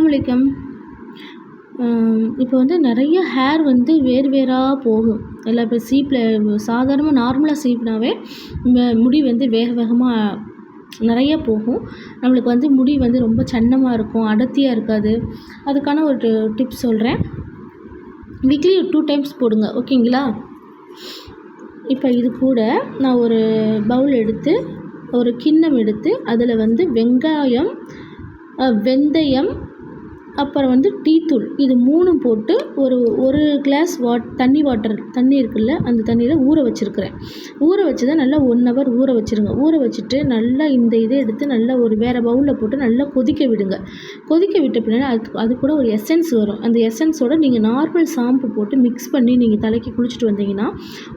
அஸ்ஸலாமு அலைக்கும். இப்போ வந்து நிறைய ஹேர் வந்து வேறு வேறாக போகும். எல்லா இப்போ சாதாரணமாக நார்மலாக சீப்புனாவே முடி வந்து வேக வேகமாக நிறைய போகும். நம்மளுக்கு வந்து முடி வந்து ரொம்ப சன்னமாக இருக்கும், அடர்த்தியாக இருக்காது. அதுக்கான ஒரு டிப்ஸ் சொல்கிறேன். வீக்லி 2 டைம்ஸ் போடுங்க, ஓகேங்களா? இப்போ இது கூட நான் ஒரு பவுல் எடுத்து, ஒரு கிண்ணம் எடுத்து, அதில் வந்து வெங்காயம், வெந்தயம், அப்புறம் வந்து டீத்தூள், இது 3ம் போட்டு ஒரு கிளாஸ் தண்ணி இருக்குல்ல, அந்த தண்ணியில் ஊற வச்சுருக்கிறேன். ஊற வச்சதை நல்லா 1 ஹவர் ஊற வச்சுருங்க. ஊற வச்சுட்டு நல்லா இந்த இதை எடுத்து நல்லா ஒரு வேறு பவுலில் போட்டு நல்லா கொதிக்க விடுங்க. கொதிக்க விட்ட பின்னாடி அது கூட ஒரு எசன்ஸ் வரும். அந்த எசன்ஸோடு நீங்கள் நார்மல் ஷாம்பு போட்டு மிக்ஸ் பண்ணி நீங்கள் தலைக்கு குளிச்சுட்டு வந்தீங்கன்னா,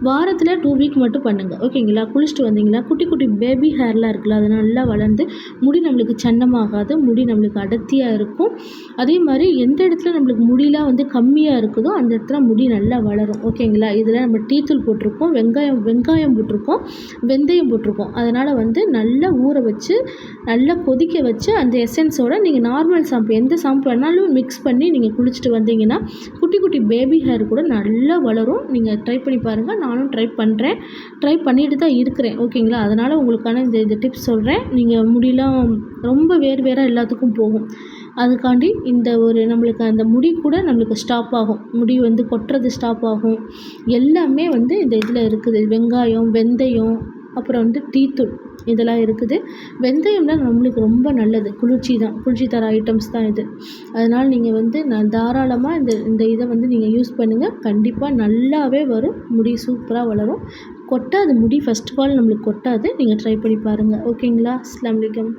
வாரத்தில் 2 வீக் மட்டும் பண்ணுங்கள், ஓகேங்களா? குளிச்சுட்டு வந்தீங்கன்னா குட்டி குட்டி பேபி ஹேர்லாம் இருக்குல்ல, அது நல்லா வளர்ந்து முடி நம்மளுக்கு சன்னமாகாது, முடி நம்மளுக்கு அடர்த்தியாக இருக்கும். அதே மாதிரி எந்த இடத்துல நம்மளுக்கு முடியெலாம் வந்து கம்மியாக இருக்குதோ அந்த இடத்துல முடி நல்லா வளரும், ஓகேங்களா? இதில் நம்ம டீத்தூள் போட்டிருக்கோம், வெங்காயம் போட்டிருக்கோம், வெந்தயம் போட்டிருக்கோம். அதனால் வந்து நல்லா ஊற வச்சு நல்லா கொதிக்க வச்சு அந்த எசன்ஸோடு நீங்கள் நார்மல் ஷாம்பு, எந்த ஷாம்பு வேணாலும் மிக்ஸ் பண்ணி நீங்கள் குளிச்சுட்டு வந்தீங்கன்னா குட்டி குட்டி பேபி ஹேர் கூட நல்லா வளரும். நீங்கள் ட்ரை பண்ணி பாருங்கள். நானும் ட்ரை பண்ணிட்டு தான் இருக்கிறேன், ஓகேங்களா? அதனால் உங்களுக்கான இந்த டிப்ஸ் சொல்கிறேன். நீங்கள் முடியெலாம் ரொம்ப வேறு எல்லாத்துக்கும் போகும். அதுக்காண்டி இந்த ஒரு நம்மளுக்கு அந்த முடி கூட நம்மளுக்கு ஸ்டாப் ஆகும், முடி வந்து கொட்டுறது ஸ்டாப் ஆகும். எல்லாமே வந்து இந்த இதில் இருக்குது. வெங்காயம், வெந்தயம், அப்புறம் வந்து டீத்தூள், இதெல்லாம் இருக்குது. வெந்தயம்லாம் நம்மளுக்கு ரொம்ப நல்லது, குளிர்ச்சி தர ஐட்டம்ஸ் தான் இது. அதனால் நீங்கள் வந்து தாராளமாக இந்த இதை வந்து நீங்கள் யூஸ் பண்ணுங்கள். கண்டிப்பாக நல்லாவே வரும், முடி சூப்பராக வளரும், கொட்டாது முடி. ஃபர்ஸ்ட் ஆஃப் ஆல் நம்மளுக்கு கொட்டாது. நீங்கள் ட்ரை பண்ணி பாருங்கள், ஓகேங்களா? அஸ்ஸலாமு அலைக்கும்.